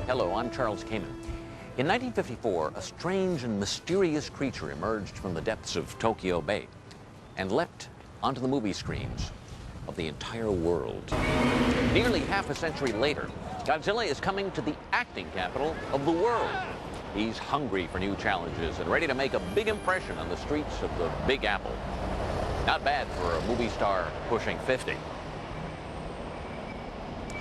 Hello, I'm Charles Kamen. In 1954, a strange and mysterious creature emerged from the depths of Tokyo Bay and leapt onto the movie screens of the entire world. Nearly half a century later, Godzilla is coming to the acting capital of the world. He's hungry for new challenges and ready to make a big impression on the streets of the Big Apple. Not bad for a movie star pushing 50.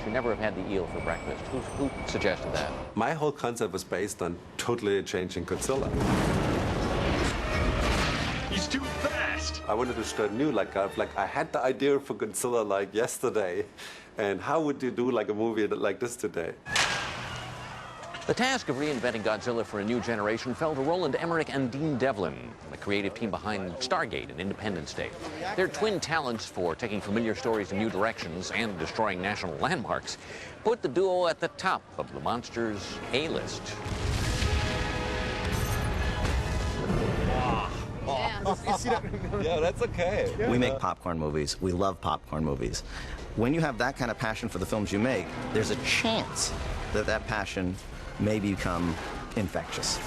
Should never have had the eel for breakfast. Who suggested that? My whole concept was based on totally changing Godzilla. He's too fast! I wanted to start new, like I had the idea for Godzilla like yesterday, and how would you do like a movie like this today? The task of reinventing Godzilla for a new generation fell to Roland Emmerich and Dean Devlin, the creative team behind Stargate and Independence Day. Their twin talents for taking familiar stories in new directions and destroying national landmarks put the duo at the top of the monster's A-list. Yeah, that's okay. We make popcorn movies. We love popcorn movies. When you have that kind of passion for the films you make, there's a chance that that passion may become infectious.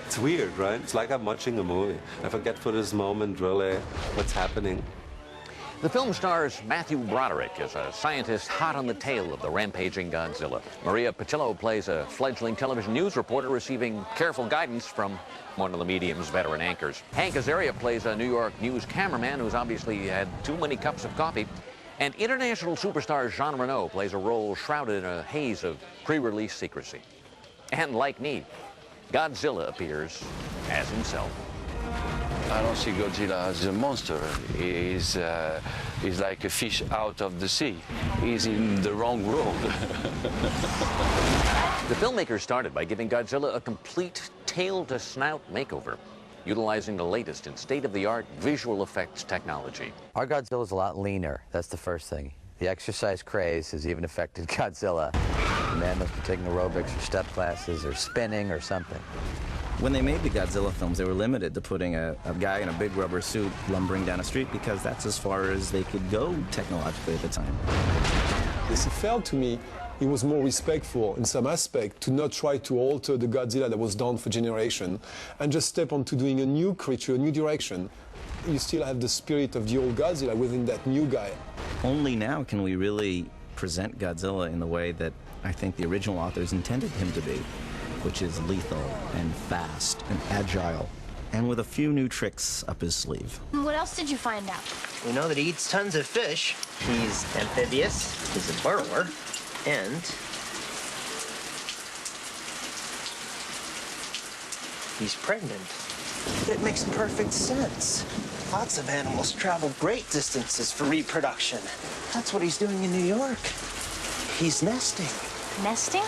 It's weird, right? It's like I'm watching a movie. I forget for this moment really what's happening. The film stars Matthew Broderick as a scientist hot on the tail of the rampaging Godzilla. Maria Patillo plays a fledgling television news reporter receiving careful guidance from one of the medium's veteran anchors. Hank Azaria plays a New York news cameraman who's obviously had too many cups of coffee. And international superstar Jean Reno plays a role shrouded in a haze of pre-release secrecy. And like me, Godzilla appears as himself. I don't see Godzilla as a monster. He's like a fish out of the sea. He's in the wrong world. The filmmakers started by giving Godzilla a complete tail-to-snout makeover, utilizing the latest in state-of-the-art visual effects technology. Our Godzilla's a lot leaner. That's the first thing. The exercise craze has even affected Godzilla. The man must be taking aerobics or step classes or spinning or something. When they made the Godzilla films, they were limited to putting a guy in a big rubber suit lumbering down a street because that's as far as they could go technologically at the time. It felt to me it was more respectful in some aspect to not try to alter the Godzilla that was done for generation and just step on to doing a new creature, a new direction. You still have the spirit of the old Godzilla within that new guy. Only now can we really present Godzilla in the way that I think the original authors intended him to be, which is lethal and fast and agile, and with a few new tricks up his sleeve. What else did you find out? We know that he eats tons of fish. He's amphibious, he's a burrower, and he's pregnant. It makes perfect sense. Lots of animals travel great distances for reproduction. That's what he's doing in New York. He's nesting. Nesting?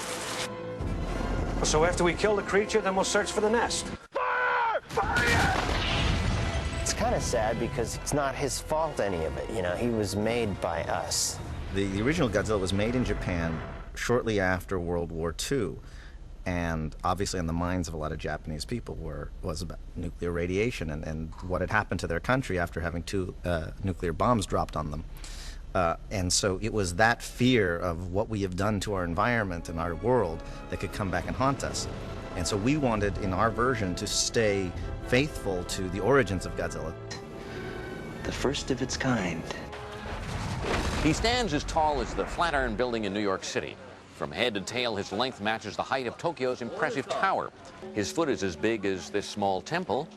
So after we kill the creature, then we'll search for the nest. Fire! Fire! It's kind of sad because it's not his fault, any of it. You know, he was made by us. The original Godzilla was made in Japan shortly after World War II, and obviously on the minds of a lot of Japanese people was about nuclear radiation and what had happened to their country after having two nuclear bombs dropped on them. And so it was that fear of what we have done to our environment and our world that could come back and haunt us. And so we wanted, in our version, to stay faithful to the origins of Godzilla. The first of its kind. He stands as tall as the Flatiron Building in New York City. From head to tail, his length matches the height of Tokyo's impressive tower. His foot is as big as this small temple.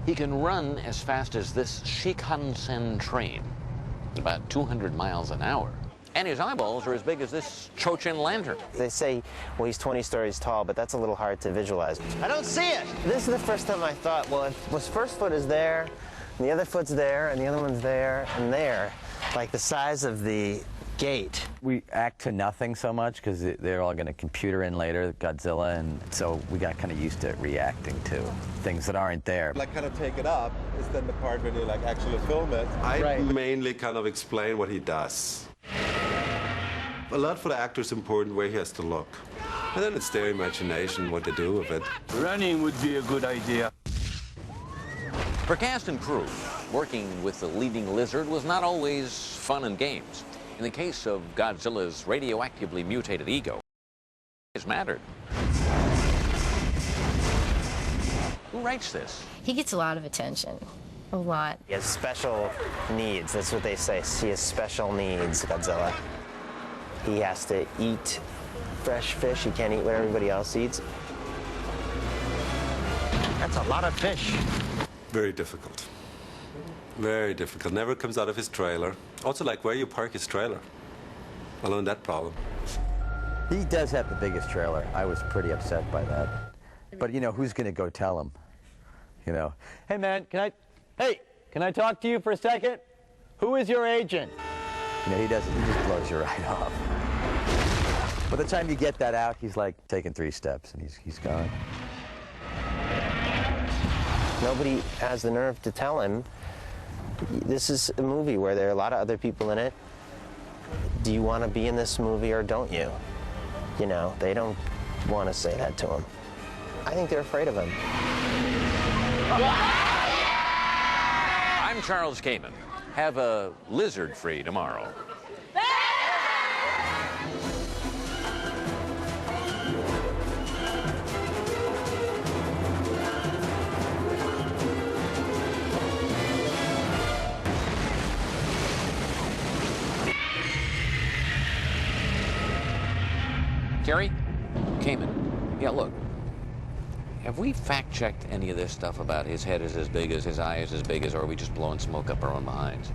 He can run as fast as this Shinkansen train, about 200 miles an hour. And his eyeballs are as big as this Chochin lantern. They say, well, he's 20 stories tall, but that's a little hard to visualize. I don't see it! This is the first time I thought, well, if his first foot is there, and the other foot's there, and the other one's there, and there, like the size of the gate. We act to nothing so much because they're all going to computer in later, Godzilla, and so we got kind of used to reacting to things that aren't there. Like kind of take it up is then the part when you like actually film it. I mainly kind of explain what he does. A lot for the actor is important where he has to look. And then it's their imagination what they do with it. Running would be a good idea. For cast and crew, working with the leading lizard was not always fun and games. In the case of Godzilla's radioactively mutated ego, it's mattered. Who writes this? He gets a lot of attention. A lot. He has special needs. That's what they say. He has special needs, Godzilla. He has to eat fresh fish. He can't eat what everybody else eats. That's a lot of fish. Very difficult. Very difficult. Never comes out of his trailer. Also, like where you park his trailer. I learned that problem. He does have the biggest trailer. I was pretty upset by that. But, you know, who's going to go tell him? You know, hey, man, can I talk to you for a second? Who is your agent? You know, he doesn't. He just blows you right off. By the time you get that out, he's like taking 3 steps and he's gone. Nobody has the nerve to tell him, this is a movie where there are a lot of other people in it. Do you want to be in this movie or don't you? You know, they don't want to say that to him. I think they're afraid of him. I'm Charles Kamen. Have a lizard-free tomorrow. Terry? Kamen. Yeah, look. Have we fact-checked any of this stuff about his head is as big as his eye is as big as, or are we just blowing smoke up our own behinds?